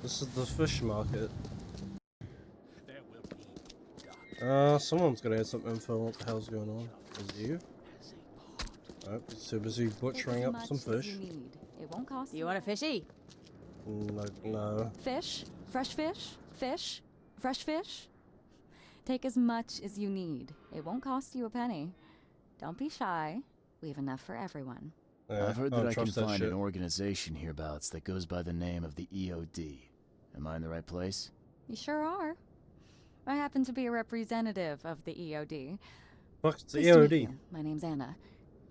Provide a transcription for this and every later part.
This is the fish market. There will be duck. Someone's gonna have some info on what the hell's going on. Is it you? Alright, too busy butchering up some fish. You need. It won't cost. You want a fishy? No. Fish? Fresh fish? Fish? Fresh fish? Take as much as you need. It won't cost you a penny. Don't be shy. We have enough for everyone. Yeah, I've heard I that don't I can trust that find shit. an organization hereabouts that goes by the name of the E.O.D. Am I in the right place? You sure are. I happen to be a representative of the E.O.D. Fuck, it's the Nice to meet E.O.D. you. My name's Anna.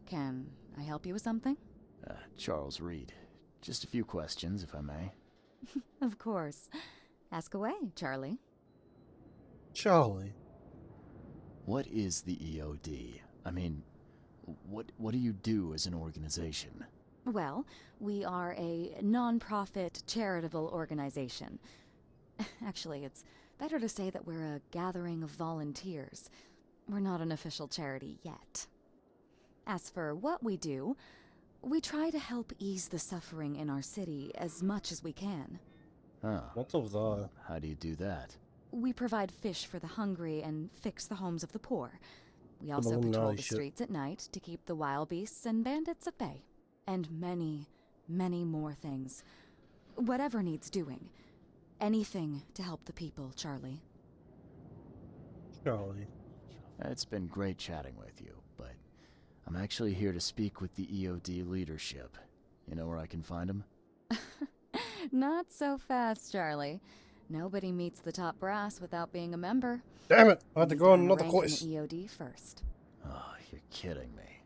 Can I help you with something? Charles Reed. Just a few questions, if I may. Of course. Ask away, Charlie. Charlie. What is the E.O.D.? I mean, what do you do as an organization? Well, we are a non-profit charitable organization. Actually, it's better to say that we're a gathering of volunteers. We're not an official charity yet. As for what we do, we try to help ease the suffering in our city as much as we can. Oh, What of the... how do you do that? We provide fish for the hungry and fix the homes of the poor. We also Illuminati patrol the shit. streets at night to keep the wild beasts and bandits at bay. And many, many more things. Whatever needs doing. Anything to help the people, Charlie. Charlie. It's been great chatting with you, but I'm actually here to speak with the E.O.D. leadership. You know where I can find them? Not so fast, Charlie. Nobody meets the top brass without being a member. Damn it! I had to You go on earn a another rank in quiz. the E.O.D. first. Oh, you're kidding me.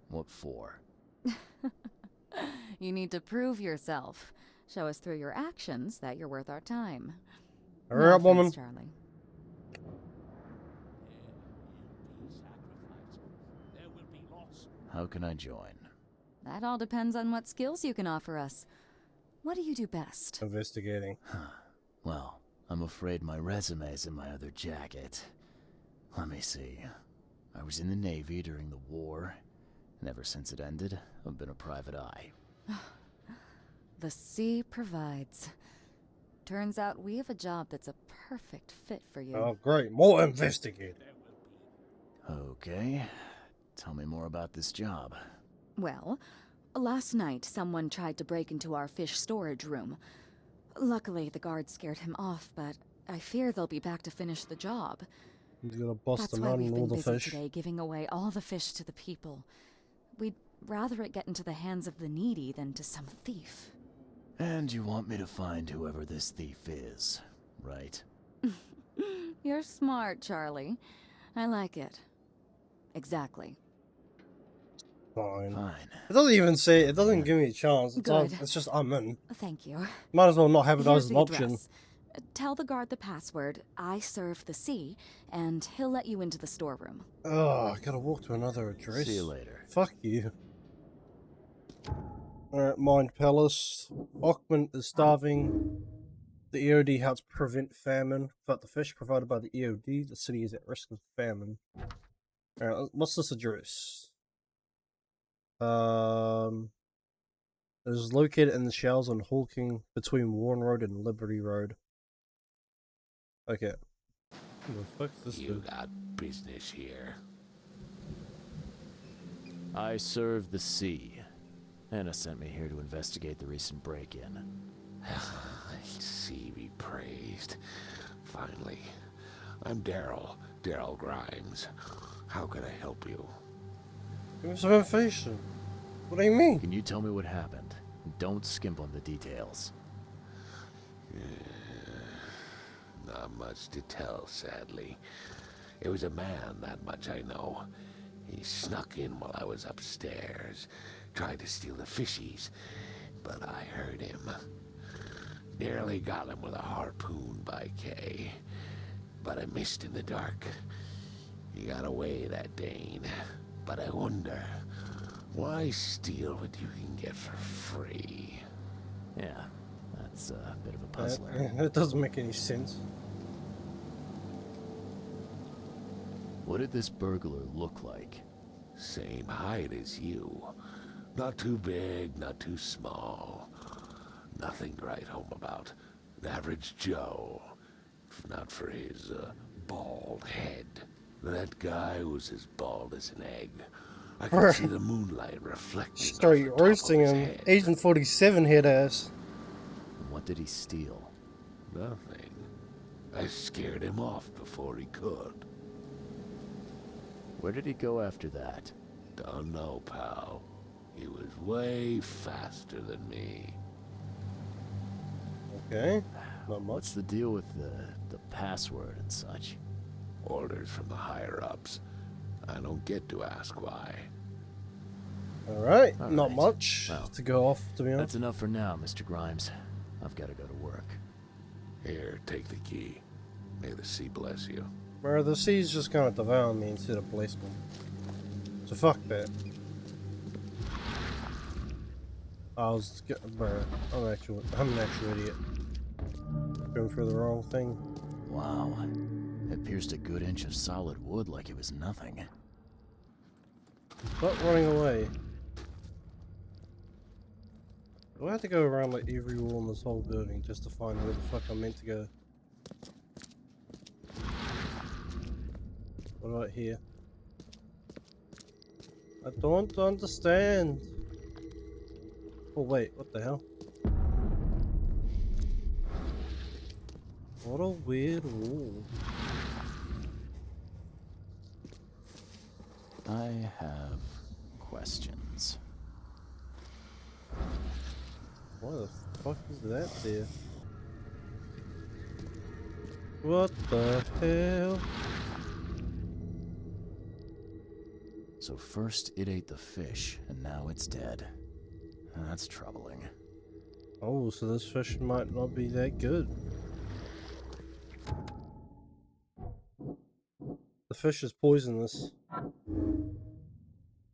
What for? You need to prove yourself. Show us through your actions that you're worth our time. Hurry No up, woman. offense, Charlie. There will be loss. How can I join? That all depends on what skills you can offer us. What do you do best? Investigating. Well, I'm afraid my resume's in my other jacket. Let me see. I was in the Navy during the war, and ever since it ended, I've been a private eye. The sea provides. Turns out we have a job that's a perfect fit for you. Oh, great. More investigating. Okay. Tell me more about this job. Well, last night someone tried to break into our fish storage room. Luckily, the guards scared him off, but I fear they'll be back to finish the job. He's gonna bust That's them why out we've and all been the busy fish. today giving away all the fish to the people. We'd rather it get into the hands of the needy than to some thief. And you want me to find whoever this thief is, right? You're smart, Charlie. I like it. Exactly. Fine. Fine. It doesn't even say, it doesn't give me a chance. It's, Good. it's just, I'm in. Thank you. Might as well not have it Here's as the an option. address. Tell the guard the password, I serve the sea, and he'll let you into the storeroom. Oh, I gotta walk to another address. See you later. Fuck you. Alright, Mind Palace. Ockman is starving. The E.O.D. helps prevent famine. Without the fish provided by the E.O.D., the city is at risk of famine. Alright, what's this address? It is located in the shells on Hawking between Warren Road and Liberty Road. Okay. Who the fuck's this You dude? got business here. I serve the sea. Anna sent me here to investigate the recent break-in. See be praised. Finally. I'm Daryl Grimes. How can I help you? Give me some information. What do you mean? Can you tell me what happened? Don't skimp on the details. Not much to tell, sadly. It was a man, that much I know. He snuck in while I was upstairs, tried to steal the fishies, but I heard him. Nearly got him with a harpoon by Kay, but I missed in the dark. He got away, that Dane, but I wonder, why steal what you can get for free? Yeah, that's a bit of a puzzler. It doesn't make any sense. What did this burglar look like? Same height as you. Not too big, not too small. Nothing to write home about. An average Joe. If not for his bald head. That guy was as bald as an egg. I could see the moonlight reflecting off Straight the top roasting of his him. head. Agent 47 head ass. What did he steal? Nothing. I scared him off before he could. Where did he go after that? Don't know, pal. He was way faster than me. Okay, not What's much. the deal with the password and such? Orders from the higher-ups. I don't get to ask why. Alright, All not right. much Well, to go off, to be honest. That's enough for now, Mr. Grimes. I've got to go to work. Here, take the key. May the sea bless you. Bro, the sea's just gonna devour me instead of bless me. So fuck that. Bro, I'm an actual idiot. Going for the wrong thing. Wow. It pierced a good inch of solid wood like it was nothing. Stop running away. Do I have to go around like every wall in this whole building just to find where the fuck I'm meant to go? What about here? I don't understand. Oh wait, what the hell? What a weird wall. I have questions. Why the fuck is that there? What the hell? So first it ate the fish, and now it's dead. That's troubling. Oh, so this fish might not be that good. The fish is poisonous.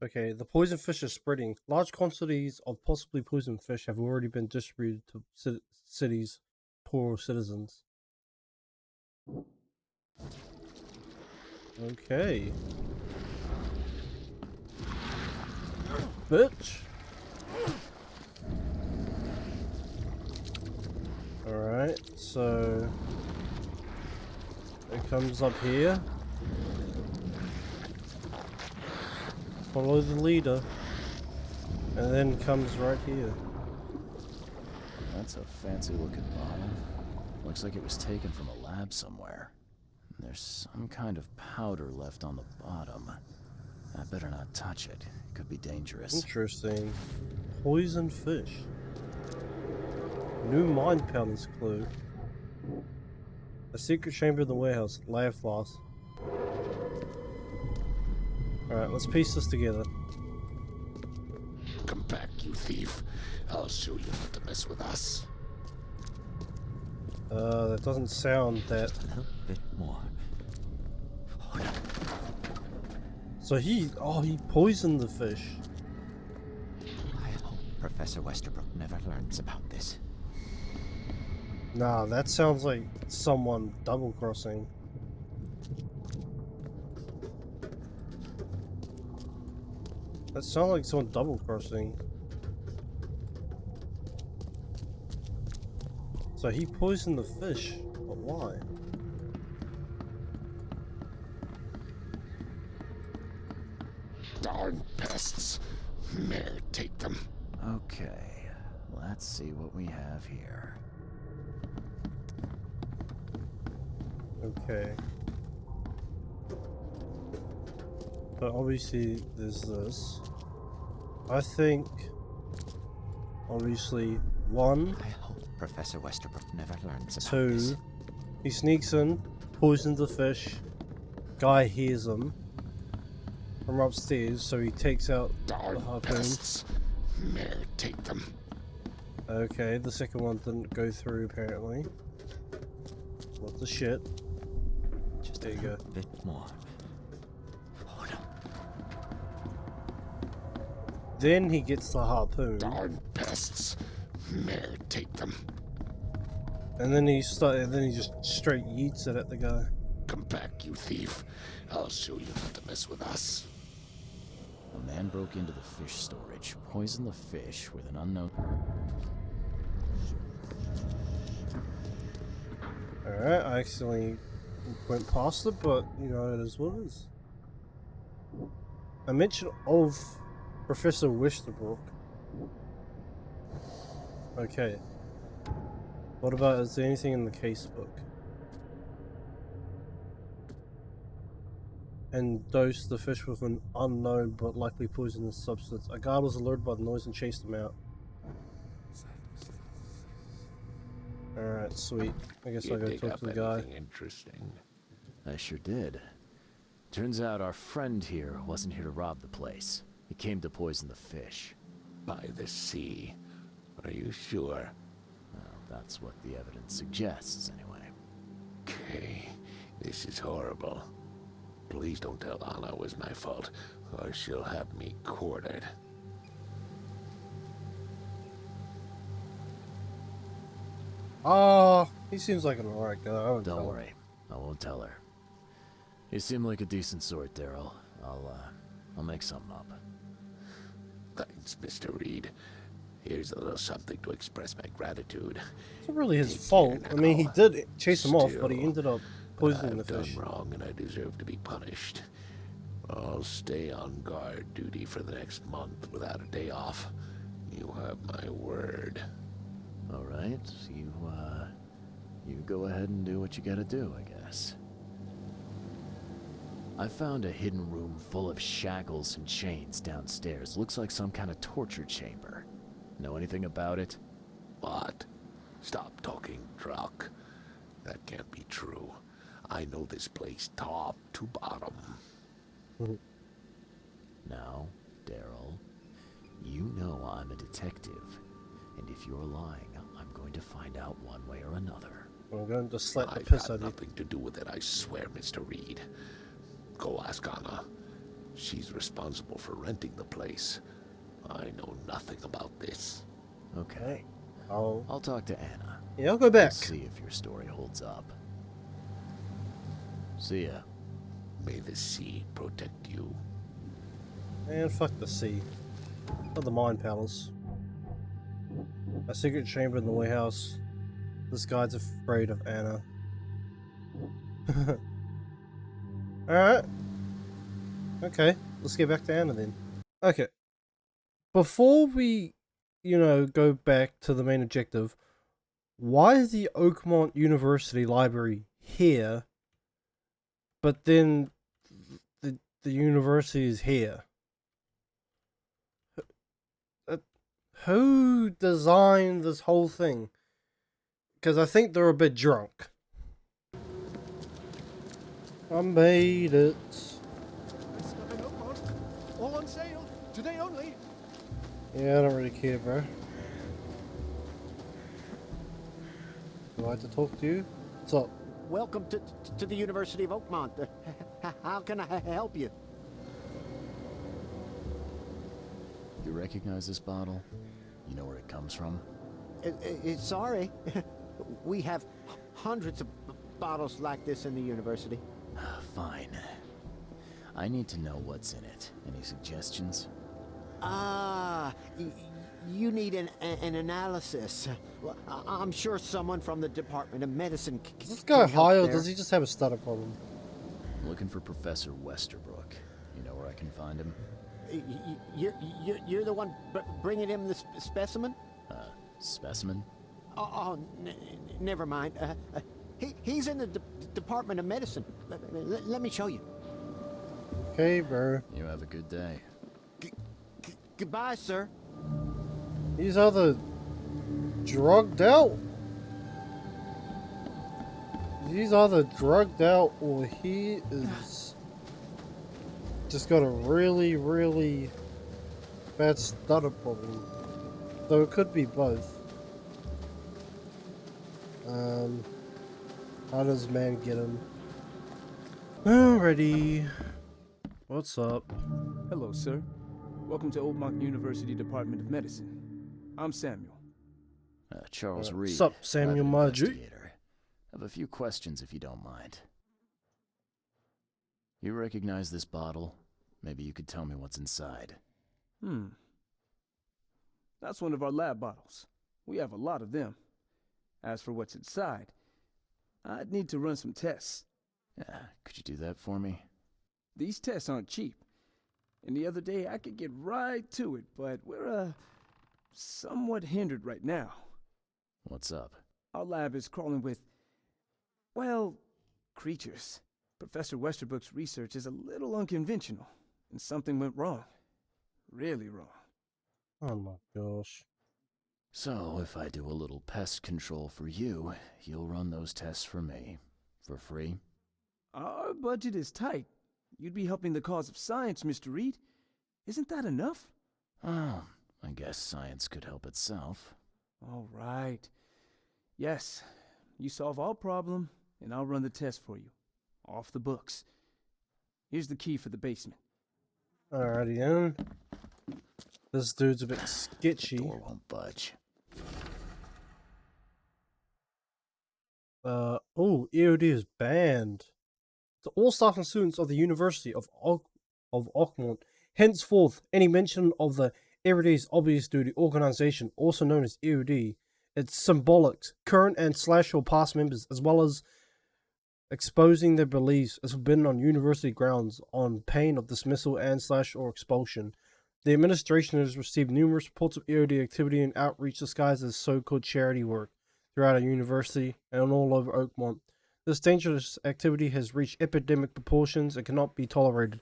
Okay, the poison fish is spreading. Large quantities of possibly poisoned fish have already been distributed to cities' poorer citizens. Okay. Bitch. Alright, so it comes up here. Follow the leader. And then comes right here. That's a fancy looking bottle. Looks like it was taken from a lab somewhere. There's some kind of powder left on the bottom. I better not touch it. It could be dangerous. Interesting. Poison fish. New mind palace clue. A secret chamber in the warehouse. Lab floss. Alright, let's piece this together. Come back, you thief. I'll show you not to mess with us. That doesn't sound that. A little bit more. So he poisoned the fish. I hope Professor Westerbrook never learns about this. Nah, that sounds like someone double crossing. That sounds like someone double crossing. So he poisoned the fish, but why? Darn pests. Mayor, take them. Okay, let's see what we have here. Okay. But obviously there's this. I think obviously one, I hope Professor Westerbrook never learns about this. two, he sneaks in, poisons the fish, guy hears him from upstairs, so he takes out the Darn harpoon. pests. Mayor, take them. Okay, the second one didn't go through apparently. What the shit? Just There a you go. little bit more. Oh no. Then he gets the harpoon, Darn pests. Mayor, take them. and then he just straight yeets it at the guy. Come back, you thief. I'll show you not to mess with us. A man broke into the fish storage, poisoned the fish with an unknown... Alright, I accidentally went past it, but you know, it is what it is. A mention of Professor Westerbrook. Okay. What about, is there anything in the casebook? And dosed the fish with an unknown but likely poisonous substance. A guard was alerted by the noise and chased him out. Alright, sweet. I guess I'll go talk to the guy. Interesting. I sure did. Turns out our friend here wasn't here to rob the place. He came to poison the fish. By the sea. Are you sure? Well, that's what the evidence suggests, anyway. Okay. This is horrible. Please don't tell Anna it was my fault, or she'll have me quartered. He seems like an alright guy. I won't tell Don't him. worry. I won't tell her. You seem like a decent sort, Daryl. I'll make something up. Thanks, Mr. Reed. Here's a little something to express my gratitude. It's not really his Take fault. care I mean, he now. did chase him off, but he Still, ended up poisoning the I've done fish. wrong and I deserve to be punished. I'll stay on guard duty for the next month without a day off. You have my word. All right, you go ahead and do what you gotta do, I guess. I found a hidden room full of shackles and chains downstairs. Looks like some kind of torture chamber. Know anything about it? What? Stop talking truck. That can't be true. I know this place top to bottom. Now, Daryl, you know I'm a detective. And if you're lying, I'm going to find out one way or another. I'm going to slap the I've piss had out of you. nothing to do with it, I swear, Mr. Reed. Go ask Anna. She's responsible for renting the place. I know nothing about this. Okay. I'll I'll talk to Anna. yeah, I'll go back. See if your story holds up. See ya. May the sea protect you. And fuck the sea. Not the mine palace. A secret chamber in the warehouse. This guy's afraid of Anna. Alright. Okay, let's get back to Anna then. Okay. Before we, you know, go back to the main objective, why is the Oakmont University Library here, but then the university is here? Who designed this whole thing? Because I think they're a bit drunk. I made it. All on sale, today only. Yeah, I don't really care, bro. Do I have to talk to you? What's up? Welcome to the University of Oakmont. How can I help you? You recognize this bottle? You know where it comes from? Sorry. We have hundreds of bottles like this in the university. Fine. I need to know what's in it. Any suggestions? You need an analysis. Well, I'm sure someone from the Department of Medicine Is this guy can help high or there. does he just have a stutter problem? I'm looking for Professor Westerbrook. You know where I can find him? You're the one bringing him the specimen? Specimen? Never mind. He's in the Department of Medicine. Let me show you. Okay, bro. You have a good day. Goodbye, sir. He's either drugged out. He's either drugged out or he is just got a really, really bad stutter problem. Though it could be both. How does man get him? Alrighty. What's up? Hello, sir. Welcome to Oakmont University Department of Medicine. I'm Samuel. Charles Reed. What's up, Samuel private Margie? investigator. Have a few questions if you don't mind. You recognize this bottle? Maybe you could tell me what's inside. That's one of our lab bottles. We have a lot of them. As for what's inside, I'd need to run some tests. Yeah, could you do that for me? These tests aren't cheap. And the other day I could get right to it, but we're, somewhat hindered right now. What's up? Our lab is crawling with, well, creatures. Professor Westerbrook's research is a little unconventional, and something went wrong. Really wrong. Oh my gosh. So, if I do a little pest control for you, you'll run those tests for me. For free? Our budget is tight. You'd be helping the cause of science, Mr. Reed. Isn't that enough? Oh, I guess science could help itself. All right. Yes, you solve our problem, and I'll run the test for you. Off the books. Here's the key for the basement. Alrighty then. This dude's a bit sketchy. Door won't budge. E.O.D is banned. To all staff and students of the University of Oakmont, henceforth, any mention of the E.O.D is obvious to the organization, also known as E.O.D. Its symbolic, current and / or past members, as well as exposing their beliefs, is forbidden on university grounds on pain of dismissal and / or expulsion. The administration has received numerous reports of E.O.D activity and outreach disguised as so-called charity work throughout our university and all over Oakmont. This dangerous activity has reached epidemic proportions and cannot be tolerated.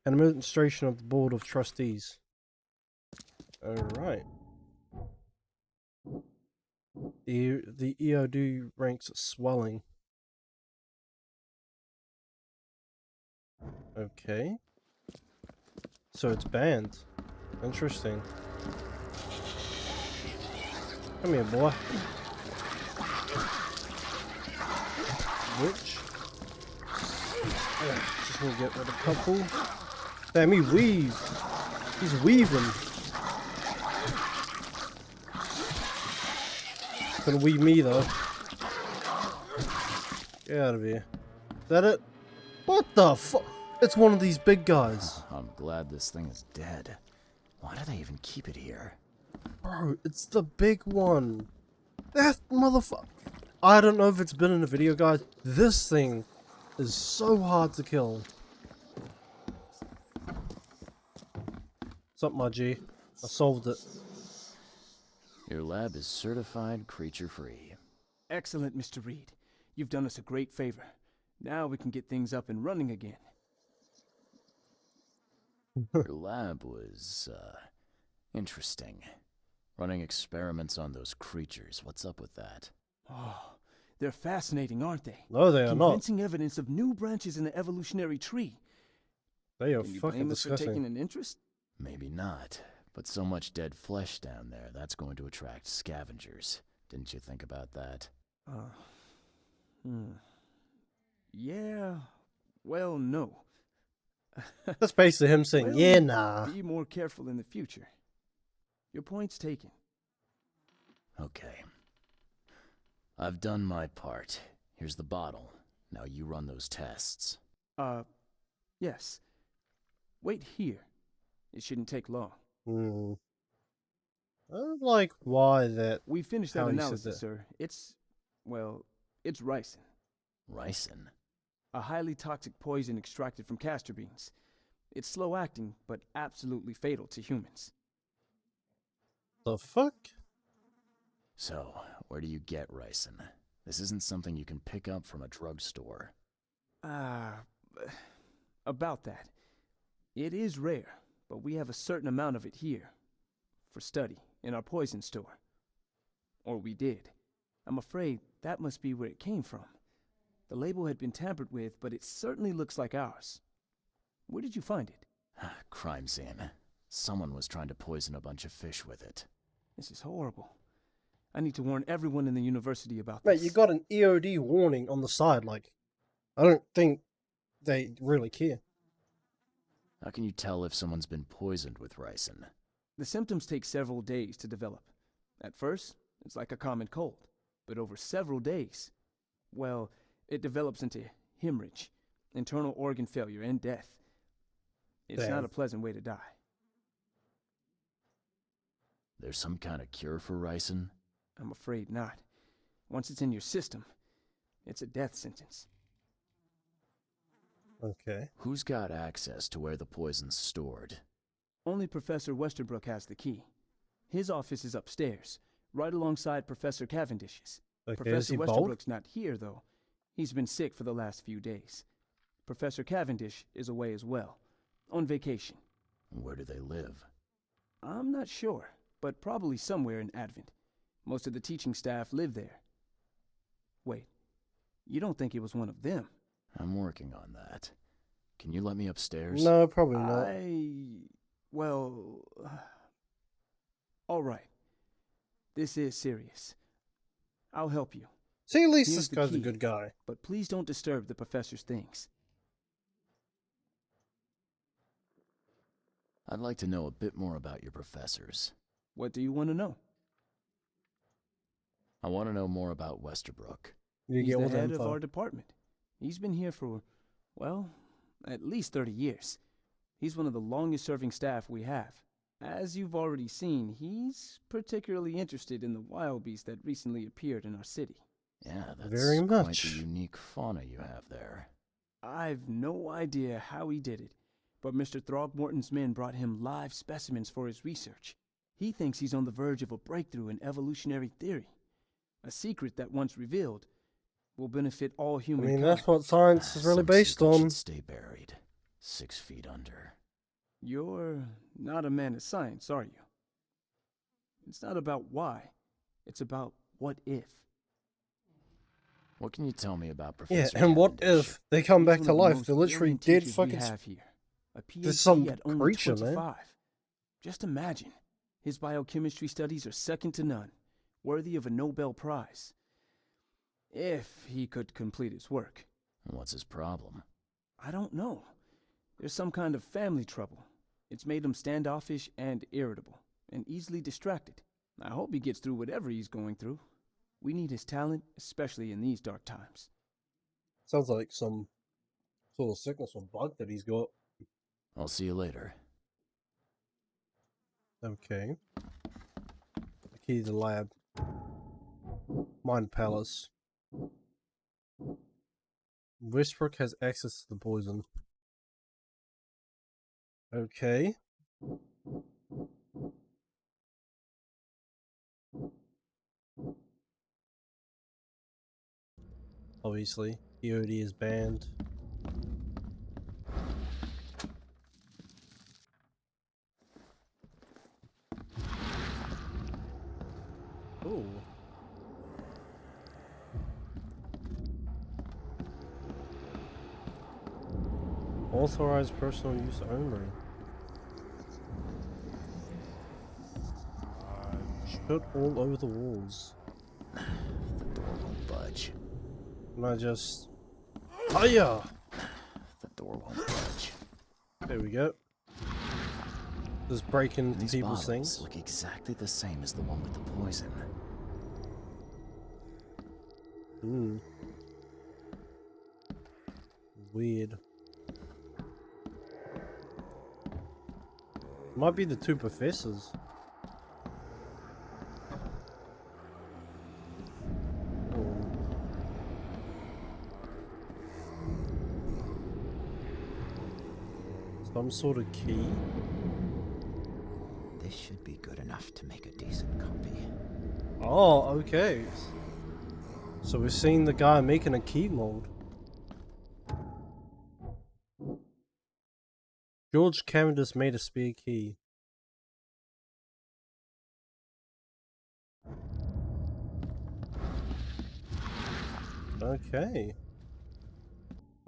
An administration of the Board of Trustees. Alright. The E.O.D ranks swelling. Okay. So it's banned. Interesting. Come here, boy. Witch. Just gonna get rid of a couple. Damn, he weaves. He's weaving. Gonna weave me though. Get out of here. Is that it? What the fuck? It's one of these big guys. I'm glad this thing is dead. Why do they even keep it here? Bro, it's the big one. That motherfucker. I don't know if it's been in the video, guys. This thing is so hard to kill. What's up, my G? I solved it. Your lab is certified creature-free. Excellent, Mr. Reed. You've done us a great favor. Now we can get things up and running again. Your lab was, interesting. Running experiments on those creatures. What's up with that? Oh, they're fascinating, aren't they? No, they are not. Convincing evidence of new branches in the evolutionary tree. They are Can you fucking blame us for taking disgusting. an interest? Maybe not. But so much dead flesh down there, that's going to attract scavengers. Didn't you think about that? Yeah, well, no. That's basically him saying, Well, yeah, nah. Be more careful in the future. Your point's taken. Okay. I've done my part. Here's the bottle. Now you run those tests. Yes. Wait here. It shouldn't take long. I don't like why that. We finished How that you said analysis, that. sir. It's ricin. Ricin? A highly toxic poison extracted from castor beans. It's slow acting, but absolutely fatal to humans. The fuck? So, where do you get ricin? This isn't something you can pick up from a drugstore. About that. It is rare, but we have a certain amount of it here. For study, in our poison store. Or we did. I'm afraid that must be where it came from. The label had been tampered with, but it certainly looks like ours. Where did you find it? Crime scene. Someone was trying to poison a bunch of fish with it. This is horrible. I need to warn everyone in the university about Mate, this. you got an E.O.D warning on the side. Like, I don't think they really care. How can you tell if someone's been poisoned with ricin? The symptoms take several days to develop. At first, it's like a common cold. But over several days, well, it develops into hemorrhage, internal organ failure, and death. It's Damn. not a pleasant way to die. There's some kind of cure for ricin? I'm afraid not. Once it's in your system, It's a death sentence. Okay. Who's got access to where the poison's stored? Only Professor Westerbrook has the key. His office is upstairs, right alongside Professor Cavendish's. Okay, is Professor he bald? Westerbrook's not here, though. He's been sick for the last few days. Professor Cavendish is away as well, on vacation. Where do they live? I'm not sure, but probably somewhere in Advent. Most of the teaching staff live there. Wait, you don't think it was one of them? I'm working on that. Can you let me upstairs? No, probably not. Well... all right. This is serious. I'll help you. See, at least Here's this the guy's a key. good guy. But please don't disturb the professor's things. I'd like to know a bit more about your professors. What do you want to know? I want to know more about Westerbrook. You He's get the all the head of info. our department. He's been here for, well, at least 30 years. He's one of the longest-serving staff we have. As you've already seen, he's particularly interested in the wild beast that recently appeared in our city. Yeah, that's Very quite much. the unique fauna you have there. I've no idea how he did it, but Mr. Throgmorton's men brought him live specimens for his research. He thinks he's on the verge of a breakthrough in evolutionary theory. A secret that, once revealed, will benefit all I humankind. mean, that's what science is really Some based secrets on. should stay buried, 6 feet under. You're not a man of science, are you? It's not about why. It's about what if. What can you tell me about Yeah, Professor and what Cavendish? if they come He's back one to of the life? most They literally brilliant did teachers we fucking. have here. A There's PhD some at only creature, man. 25. Just imagine. His biochemistry studies are second to none, worthy of a Nobel Prize. If he could complete his work. What's his problem? I don't know. There's some kind of family trouble. It's made him standoffish and irritable, and easily distracted. I hope he gets through whatever he's going through. We need his talent, especially in these dark times. Sounds like some sort of sickness or bug that he's got. I'll see you later. Okay. The key to the lab. Mind Palace. Westbrook has access to the poison. Okay. Obviously, E.O.D is banned. Ooh. Authorized personal use only. Shit all over the walls. The door won't budge. And I just... Oh yeah! The door won't budge. There we go. Just breaking These people's bottles things. look exactly the same as the one with the poison. Hmm. Weird. Might be the two professors. Oh. Some sort of key. This should be good enough to make a decent copy. Oh, okay. So we're seeing the guy making a key mold. George Cavendish made a spare key. Okay.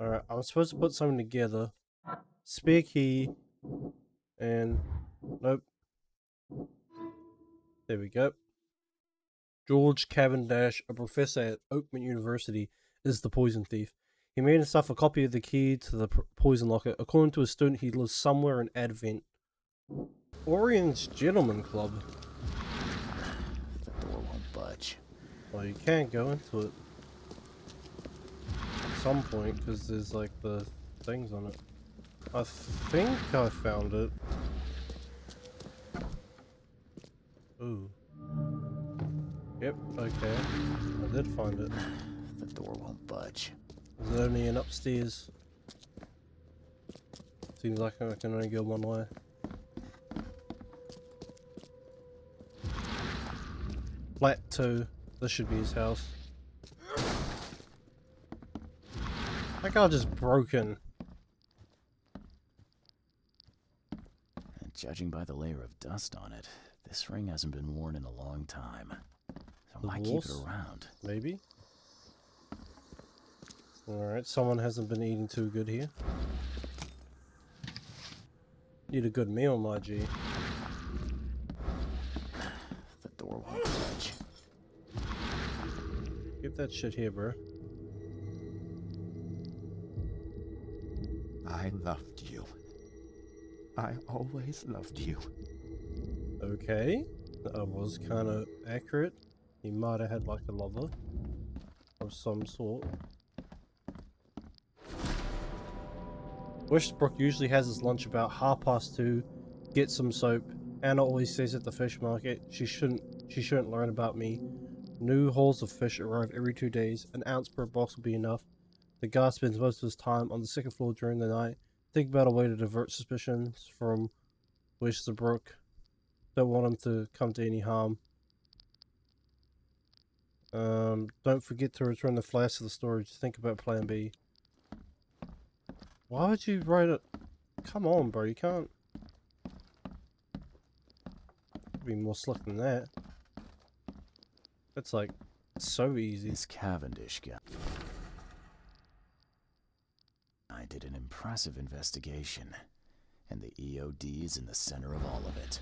Alright, I'm supposed to put something together. Spare key. And... Nope. There we go. George Cavendish, a professor at Oakman University, is the poison thief. He made himself a copy of the key to the poison locker. According to a student, he lives somewhere in Advent. Orion's Gentleman Club. The door won't budge. Well, you can't go into it. At some point, because there's like the things on it. I think I found it. Ooh. Yep, okay. I did find it. The door won't budge. Is there only an upstairs? Seems like I can only go one way. Flat 2. This should be his house. That guy just broken. And judging by the layer of dust on it, this ring hasn't been worn in a long time. So why keep it Divorce? around? Maybe? Alright, someone hasn't been eating too good here. Need a good meal, my G. The door won't budge. Get that shit here, bro. I loved you. I always loved you. Okay. That was kind of accurate. He might have had like a lover of some sort. Westbrook usually has his lunch about 2:30. Get some soap. Anna always says at the fish market she shouldn't learn about me. New hauls of fish arrive every 2 days. An ounce per box will be enough. The guy spends most of his time on the second floor during the night. Think about a way to divert suspicions from Westbrook. Don't want him to come to any harm. Don't forget to return the flask to the storage. Think about plan B. Why would you write it? Come on, bro. You can't be more slick than that. That's like so easy. This Cavendish guy. I did an impressive investigation, and the E.O.D is in the center of all of it.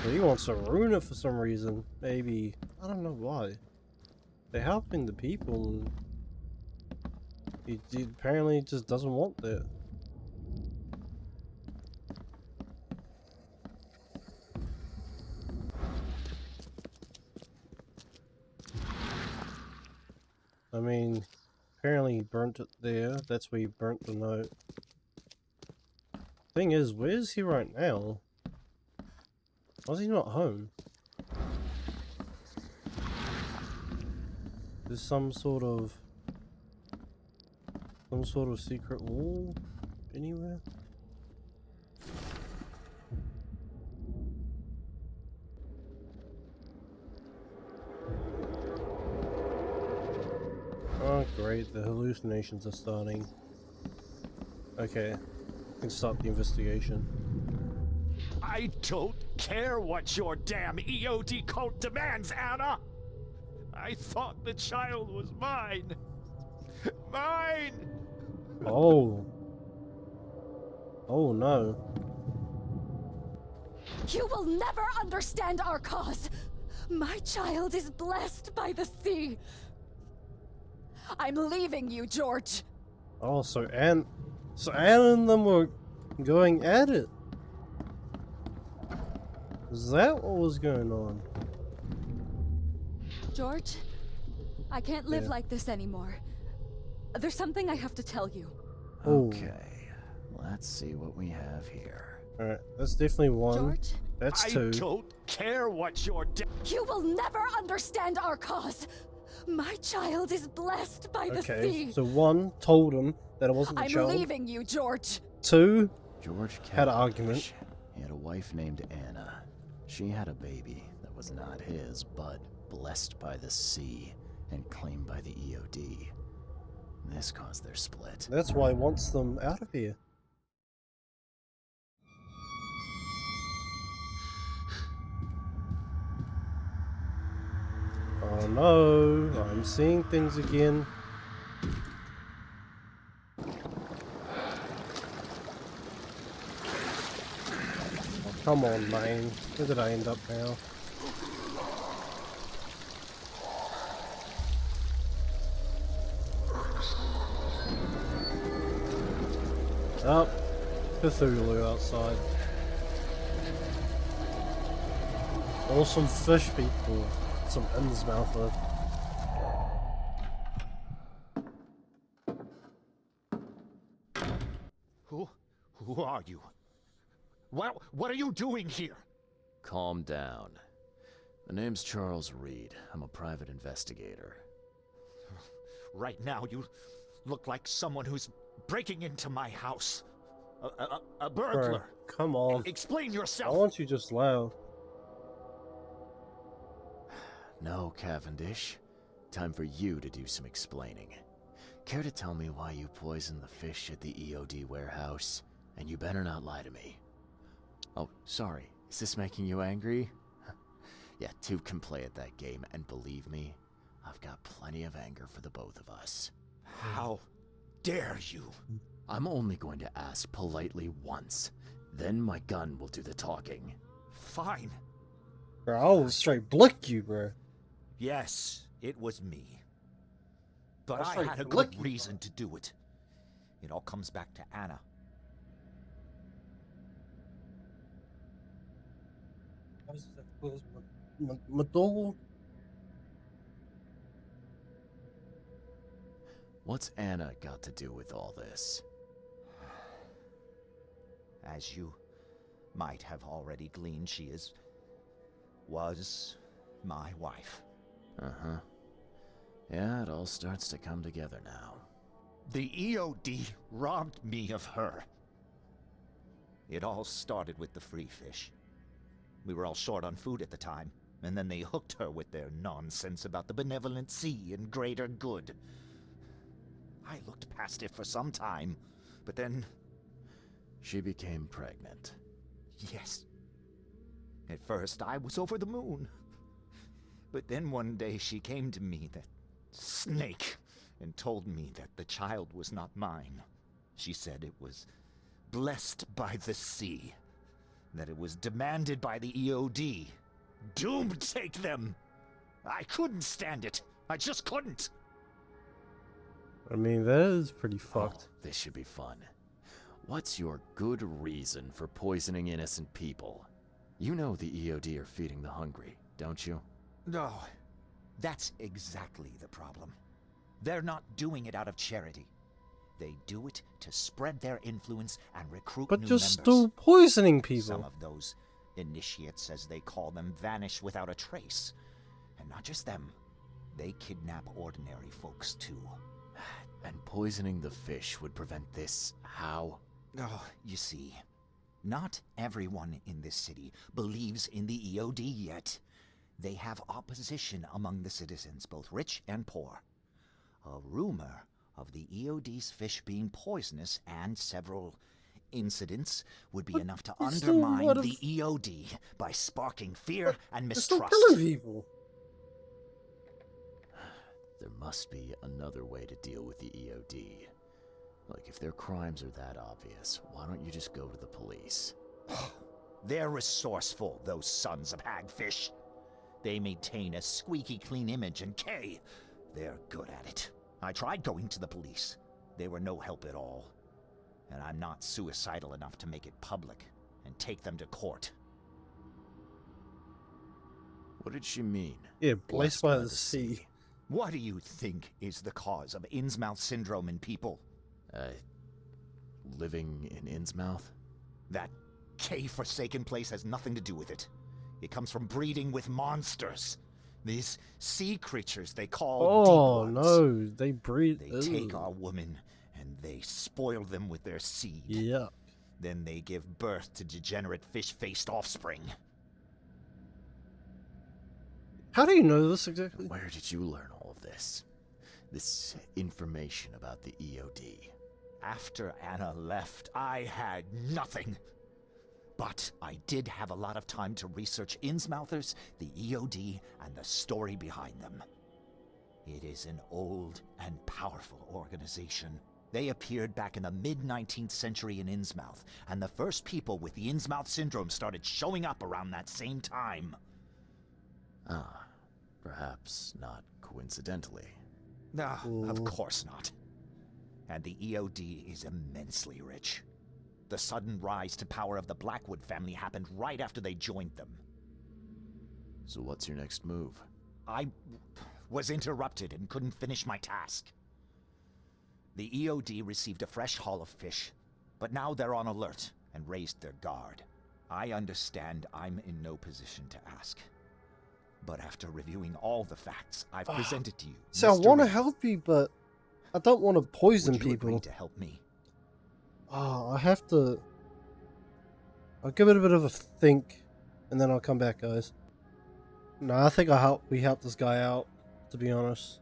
But he wants to ruin it for some reason. Maybe. I don't know why. They're helping the people, and he apparently just doesn't want that. I mean, apparently he burnt it there. That's where he burnt the note. Thing is, where's he right now? Why is he not home? There's some sort of secret wall anywhere? Oh great, the hallucinations are starting. Okay, I can start the investigation. I don't care what your damn E.O.D cult demands, Anna! I thought the child was mine! Mine! Oh. Oh no. You will never understand our cause! My child is blessed by the sea! I'm leaving you, George! Oh, so Anne and them were going at it. Is that what was going on? George, I can't live Yeah. like this anymore. There's something I have to tell you. Oh. Okay, let's see what we have here. Alright, that's definitely one. George, That's I two. don't care what your you will never understand our cause! My child is blessed by the Okay, sea! so one told him that it wasn't the I'm child. leaving you, George! Two, George Had an Cavendish. argument. He had a wife named Anna. She had a baby that was not his, but blessed by the sea and claimed by the E.O.D. This caused their split. that's why he wants them out of here. Oh no, I'm seeing things again. Oh, come on, man. Where did I end up now? Oh, Cthulhu outside. Awesome fish people. Some Innsmouther. Who are you? What are you doing here? Calm down. The name's Charles Reed. I'm a private investigator. Right now, you look like someone who's breaking into my house. A burglar. Bruh, come on. Explain I yourself. want you just loud. No, Cavendish. Time for you to do some explaining. Care to tell me why you poisoned the fish at the E.O.D. warehouse? And you better not lie to me. Oh, sorry. Is this making you angry? Yeah, two can play at that game, and believe me, I've got plenty of anger for the both of us. How dare you? I'm only going to ask politely once. Then my gun will do the talking. Fine. Bro, I will straight blick you, bro. Yes, it was me. But That's I like had a blick good you. reason to do it. It all comes back to Anna. Madol? What's Anna got to do with all this? As you might have already gleaned, she was my wife. Uh-huh. Yeah, it all starts to come together now. The E.O.D. robbed me of her. It all started with the free fish. We were all short on food at the time, and then they hooked her with their nonsense about the benevolent sea and greater good. I looked past it for some time, but then... She became pregnant. Yes. At first, I was over the moon. But then one day she came to me, that snake, and told me that the child was not mine. She said it was blessed by the sea, that it was demanded by the E.O.D. Doomed take them! I couldn't stand it. I just couldn't. I mean, that is pretty fucked. Oh, this should be fun. What's your good reason for poisoning innocent people? You know the E.O.D. are feeding the hungry, don't you? No, that's exactly the problem. They're not doing it out of charity. They do it to spread their influence and recruit But new you're members. still poisoning people. Some of those initiates, as they call them, vanish without a trace. And not just them. They kidnap ordinary folks, too. And poisoning the fish would prevent this how? Oh, you see, not everyone in this city believes in the E.O.D. yet. They have opposition among the citizens, both rich and poor. A rumor of the E.O.D.'s fish being poisonous and several incidents would be enough to there's still a undermine lot of- the E.O.D. by sparking fear and They're still mistrust. killing people. There must be another way to deal with the E.O.D. Like, if their crimes are that obvious, why don't you just go to the police? They're resourceful, those sons of hagfish. They maintain a squeaky clean image, and they're good at it. I tried going to the police. They were no help at all. And I'm not suicidal enough to make it public and take them to court. What did she mean? Yeah, blessed by the sea. What do you think is the cause of Innsmouth syndrome in people? Living in Innsmouth? That K-forsaken place has nothing to do with it. It comes from breeding with monsters. These sea creatures they call Oh deep ones. no, they breed. They take our women and they spoil them with their seed. Yeah. Then they give birth to degenerate fish-faced offspring. How do you know this exactly? Where did you learn all of this? This information about the E.O.D.? After Anna left, I had nothing. But I did have a lot of time to research Innsmouthers, the E.O.D., and the story behind them. It is an old and powerful organization. They appeared back in the mid-19th century in Innsmouth, and the first people with the Innsmouth syndrome started showing up around that same time. Ah, perhaps not coincidentally. Ah, of course not. And the E.O.D. is immensely rich. The sudden rise to power of the Blackwood family happened right after they joined them. So what's your next move? I was interrupted and couldn't finish my task. The E.O.D. received a fresh haul of fish, but now they're on alert and raised their guard. I understand I'm in no position to ask. But after reviewing all the facts I've presented to you, See, I Mr. want to Reed, help you, but I don't want to poison Would you people. agree to help me? Oh, I have to. I'll give it a bit of a think, and then I'll come back, guys. No, I think we help this guy out, to be honest.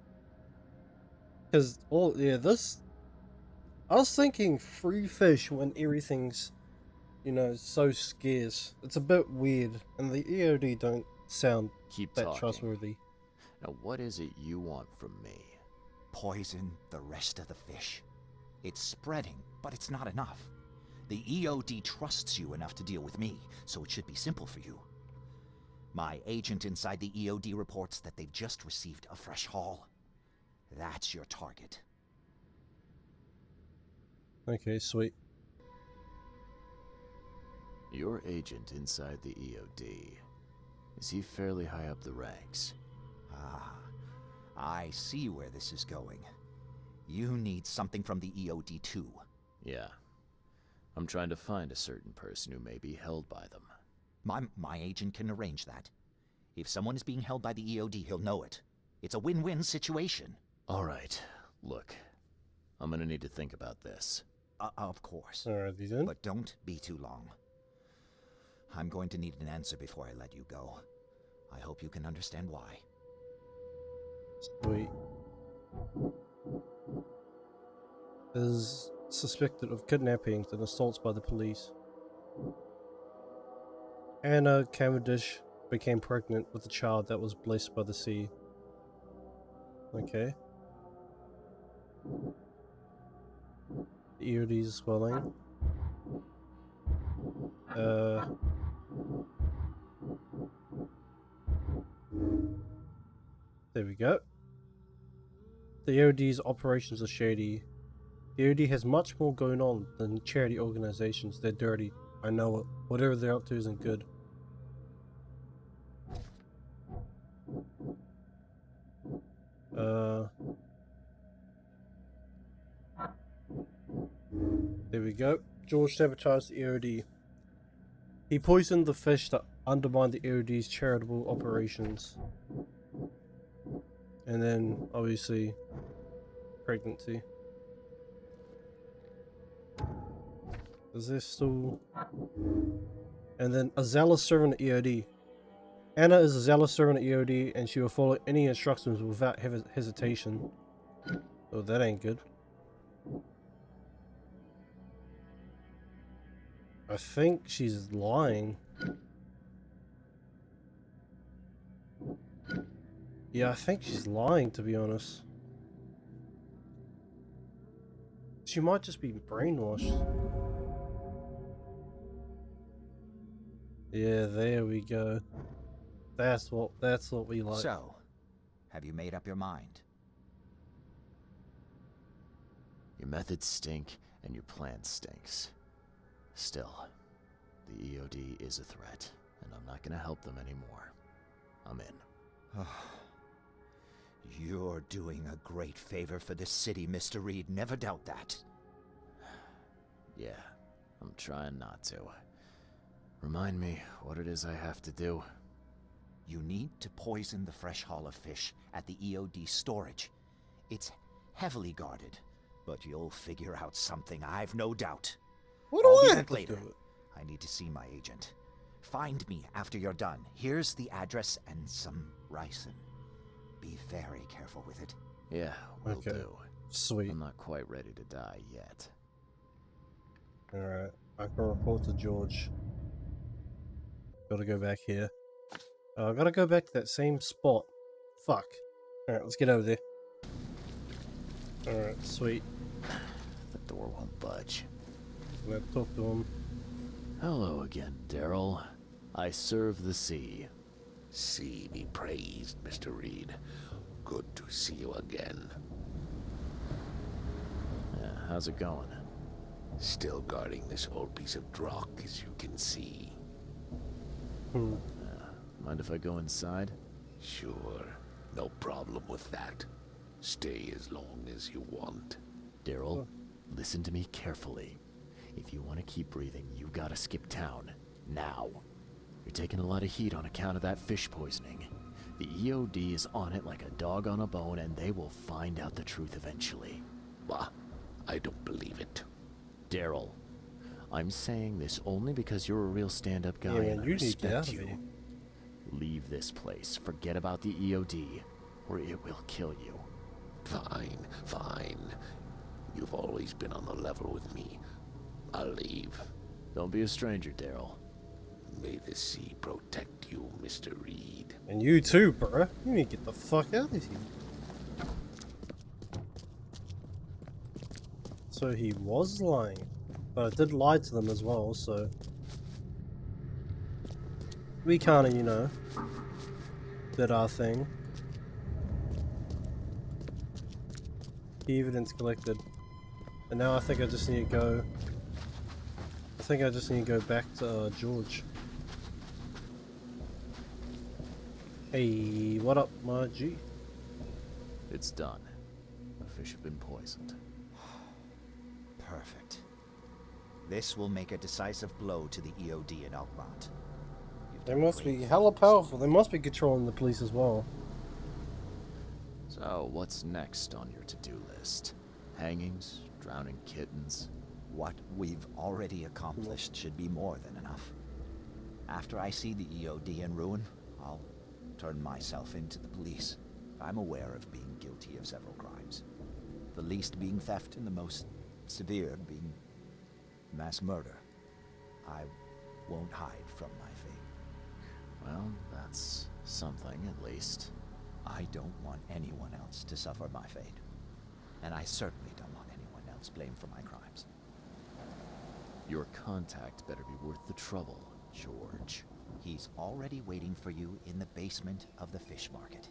Because this. I was thinking free fish when everything's, so scarce. It's a bit weird, and the E.O.D don't sound Keep that talking. trustworthy. Now, what is it you want from me? Poison the rest of the fish. It's spreading, but it's not enough. The E.O.D trusts you enough to deal with me, so it should be simple for you. My agent inside the E.O.D reports that they've just received a fresh haul. That's your target. Okay, sweet. Your agent inside the E.O.D. Is he fairly high up the ranks? Ah, I see where this is going. You need something from the E.O.D too. Yeah. I'm trying to find a certain person who may be held by them. My agent can arrange that. If someone is being held by the E.O.D, he'll know it. It's a win-win situation. Alright, look. I'm gonna need to think about this. Of course. Alrighty then. But don't be too long. I'm going to need an answer before I let you go. I hope you can understand why. Sweet. Is suspected of kidnappings and assaults by the police. Anna Cavendish became pregnant with a child that was blessed by the sea. Okay. The E.O.D is swelling. There we go. The E.O.D's operations are shady. The E.O.D has much more going on than charity organizations. They're dirty. I know it. Whatever they're up to isn't good. There we go. George sabotaged the E.O.D. He poisoned the fish that undermined the E.O.D's charitable operations. And then, obviously, pregnancy. Is this still... And then, a zealous servant of E.O.D. Anna is a zealous servant of E.O.D. and she will follow any instructions without hesitation. Oh, that ain't good. I think she's lying. Yeah, I think she's lying, to be honest. She might just be brainwashed. Yeah, there we go. That's what we like. So, have you made up your mind? Your methods stink, and your plan stinks. Still, the E.O.D is a threat, and I'm not gonna help them anymore. I'm in. You're doing a great favor for this city, Mr. Reed. Never doubt that. Yeah, I'm trying not to. Remind me what it is I have to do. You need to poison the fresh haul of fish at the E.O.D storage. It's heavily guarded, but you'll figure out something, I've no doubt. What do I'll I be have back to later. do it? I need to see my agent. Find me after you're done. Here's the address and some ricin. Be very careful with it. Yeah, will Okay. do. Sweet. I'm not quite ready to die yet. Alright, I can report to George. Gotta go back here. I gotta go back to that same spot. Fuck. Alright, let's get over there. Alright, sweet. The door won't budge. I'm gonna talk to him. Hello again, Daryl. I serve the sea. Sea be praised, Mr. Reed. Good to see you again. Yeah, how's it going? Still guarding this old piece of drock, as you can see. Mind if I go inside? Sure, no problem with that. Stay as long as you want. Daryl, listen to me carefully. If you want to keep breathing, you gotta skip town. Now. You're taking a lot of heat on account of that fish poisoning. The E.O.D is on it like a dog on a bone, and they will find out the truth eventually. Bah, I don't believe it. Daryl, I'm saying this only because you're a real stand-up guy Yeah, man, and I you need to get out respect of you. here. Leave this place, forget about the E.O.D, or it will kill you. Fine, fine. You've always been on the level with me. I'll leave. Don't be a stranger, Daryl. May the sea protect you, Mr. Reed. And you too, bruh. You need to get the fuck out of here. So he was lying. But I did lie to them as well, so... We kinda, you know... did our thing. Evidence collected. And now I think I just need to go... I think I just need to go back to George. Hey, what up, my G? It's done. The fish have been poisoned. Perfect. This will make a decisive blow to the E.O.D. in Altamont. They must be hella powerful. They must be controlling the police as well. So, what's next on your to-do list? Hangings? Drowning kittens? What we've already accomplished should be more than enough. After I see the E.O.D. in ruin, I'll turn myself into the police. I'm aware of being guilty of several crimes. The least being theft and the most severe being mass murder. I won't hide from my fate. Well, that's something at least. I don't want anyone else to suffer my fate. And I certainly don't want anyone else blamed for my crimes. Your contact better be worth the trouble, George. He's already waiting for you in the basement of the fish market.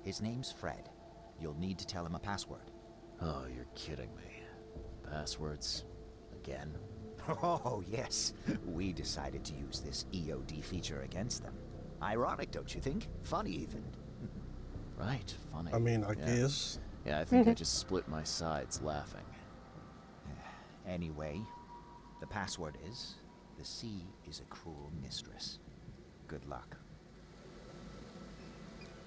His name's Fred. You'll need to tell him a password. Oh, you're kidding me. Passwords? Again? Oh, yes. We decided to use this E.O.D. feature against them. Ironic, don't you think? Funny, even. Right, funny. I mean, I Yeah. guess. Yeah, I think I just split my sides laughing. Anyway, the password is, the sea is a cruel mistress. Good luck.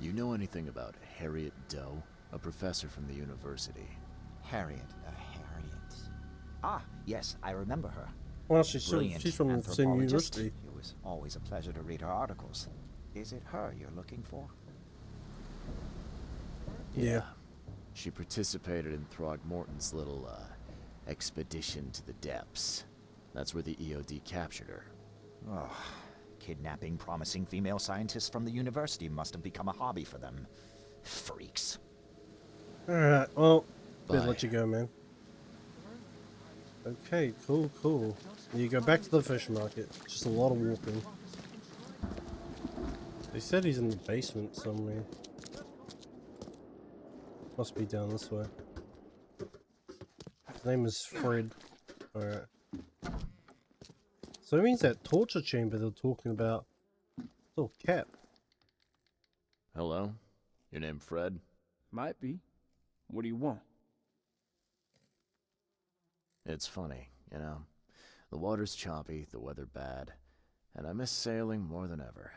You know anything about Harriet Doe? A professor from the university. Harriet. Ah, yes, I remember her. Well, she's Brilliant from the same anthropologist. university. It was always a pleasure to read her articles. Is it her you're looking for? Yeah. She participated in Throgmorton's little, expedition to the depths. That's where the E.O.D. captured her. Oh, kidnapping promising female scientists from the university must have become a hobby for them. Freaks. Alright, well, Bye. did let you go, man. Okay, cool. You go back to the fish market. Just a lot of walking. They said he's in the basement somewhere. Must be down this way. His name is Fred. Alright. So it means that torture chamber they're talking about. Little cat. Hello? Your name Fred? Might be. What do you want? It's funny, you know. The water's choppy, the weather bad, and I miss sailing more than ever.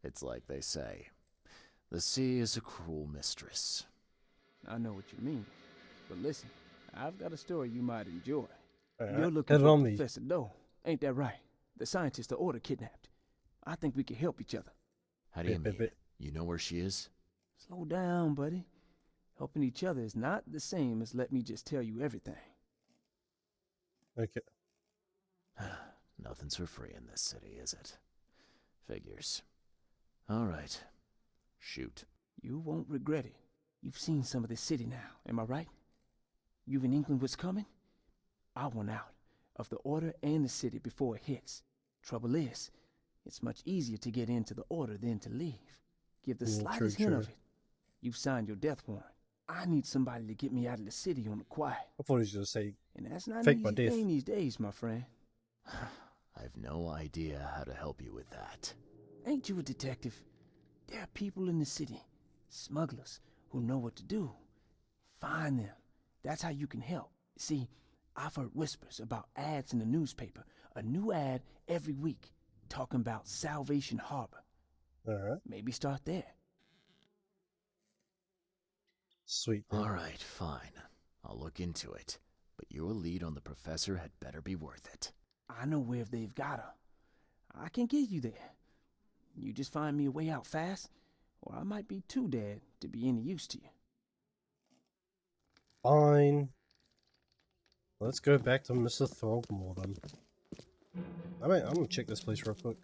It's like they say, the sea is a cruel mistress. I know what you mean. But listen, I've got a story you might enjoy. Alright, You're looking hit it for on me. Professor Doe, ain't that right? The scientist the Order kidnapped. I think we can help each other. How do you Bit, mean? bit. You know where she is? Slow down, buddy. Helping each other is not the same as let me just tell you everything. Okay. Nothing's for free in this city, is it? Figures. All right. Shoot. You won't regret it. You've seen some of this city now, am I right? You've in England what's coming? I want out of the Order and the city before it hits. Trouble is, it's much easier to get into the Order than to leave. Give the slightest hint of it. You've signed your death warrant. I need somebody to get me out of the city on the quiet. I thought he was going to say, And that's not Fake an my easy death. thing these days, my friend. I've no idea how to help you with that. Ain't you a detective? There are people in the city, smugglers, who know what to do. Find them. That's how you can help. See, I've heard whispers about ads in the newspaper. A new ad every week, talking about Salvation Harbor. alright, Maybe start there. sweet. Thing. All right, fine. I'll I'll look into it, but your lead on the professor had better be worth it. I know where they've got her. I can get you there. You just find me a way out fast, or I might be too dead to be any use to you. Fine. Let's go back to Mr. Throgmorton. I'm gonna check this place real quick.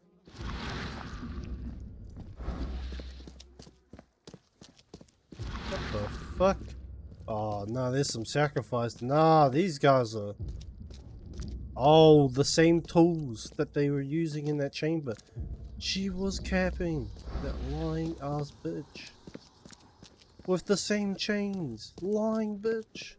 What the fuck? Oh, no, there's some sacrifice. Nah, these guys are... Oh, the same tools that they were using in that chamber. She was capping that lying ass bitch. With the same chains. Lying bitch.